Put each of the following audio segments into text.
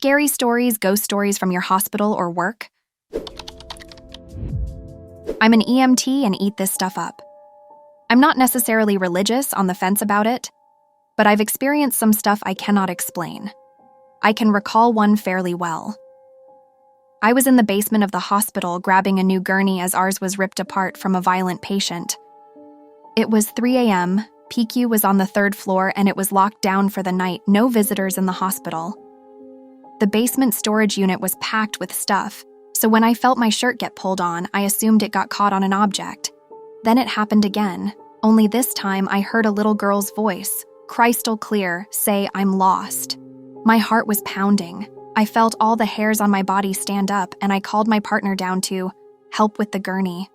Scary stories, ghost stories from your hospital or work? I'm an EMT and eat this stuff up. I'm not necessarily religious, on the fence about it, but I've experienced some stuff I cannot explain. I can recall one fairly well. I was in the basement of the hospital grabbing a new gurney as ours was ripped apart from a violent patient. It was 3 a.m., PQ was on the 3rd floor and it was locked down for the night, no visitors in the hospital. The basement storage unit was packed with stuff, so when I felt my shirt get pulled on, I assumed it got caught on an object. Then it happened again, only this time I heard a little girl's voice, crystal clear, say, "I'm lost." My heart was pounding. I felt all the hairs on my body stand up, and I called my partner down to help with the gurney.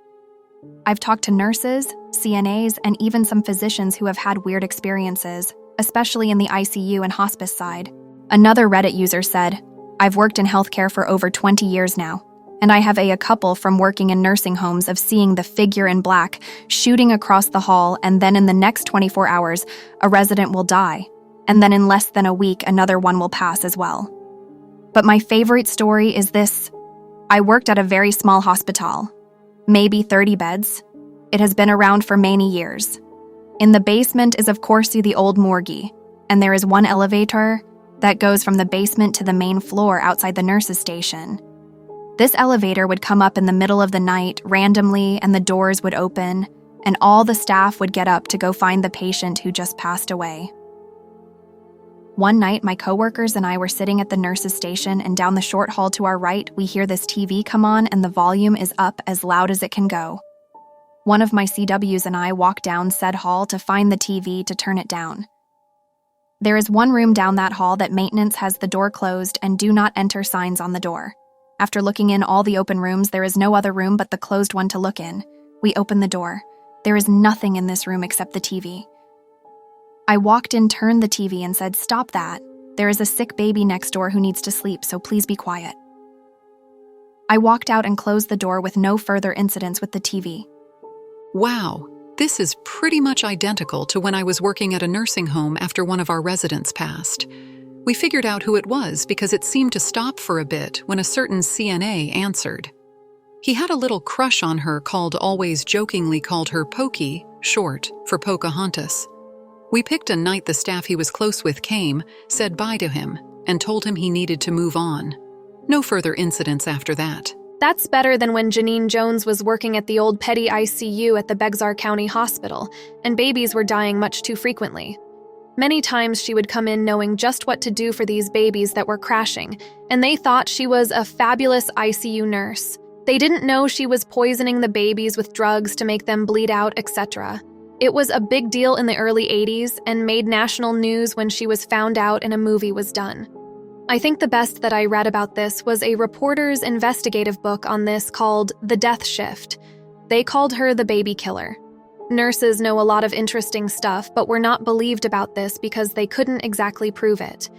I've talked to nurses, CNAs, and even some physicians who have had weird experiences, especially in the ICU and hospice side. Another Reddit user said, "I've worked in healthcare for over 20 years now, and I have a couple from working in nursing homes of seeing the figure in black shooting across the hall, and then in the next 24 hours, a resident will die, and then in less than a week, another one will pass as well." But my favorite story is this. I worked at a very small hospital, maybe 30 beds. It has been around for many years. In the basement is of course the old morgue, and there is one elevator that goes from the basement to the main floor outside the nurses' station. This elevator would come up in the middle of the night randomly, and the doors would open, and all the staff would get up to go find the patient who just passed away. One night, my coworkers and I were sitting at the nurses' station, and down the short hall to our right, we hear this TV come on and the volume is up as loud as it can go. One of my CWs and I walk down said hall to find the TV to turn it down. There is one room down that hall that maintenance has the door closed and do not enter signs on the door. After looking in all the open rooms, there is no other room but the closed one to look in. We open the door. There is nothing in this room except the TV. I walked in, turned the TV, and said, "Stop that. There is a sick baby next door who needs to sleep, so please be quiet." I walked out and closed the door with no further incidents with the TV. Wow, this is pretty much identical to when I was working at a nursing home after one of our residents passed. We figured out who it was because it seemed to stop for a bit when a certain CNA answered. He had a little crush on her, always jokingly called her Pokey, short for Pocahontas. We picked a night the staff he was close with came, said bye to him, and told him he needed to move on. No further incidents after that. That's better than when Janine Jones was working at the old petty ICU at the Bexar County Hospital, and babies were dying much too frequently. Many times she would come in knowing just what to do for these babies that were crashing, and they thought she was a fabulous ICU nurse. They didn't know she was poisoning the babies with drugs to make them bleed out, etc. It was a big deal in the early 80s and made national news when she was found out and a movie was done. I think the best that I read about this was a reporter's investigative book on this called The Death Shift. They called her the baby killer. Nurses know a lot of interesting stuff, but were not believed about this because they couldn't exactly prove it.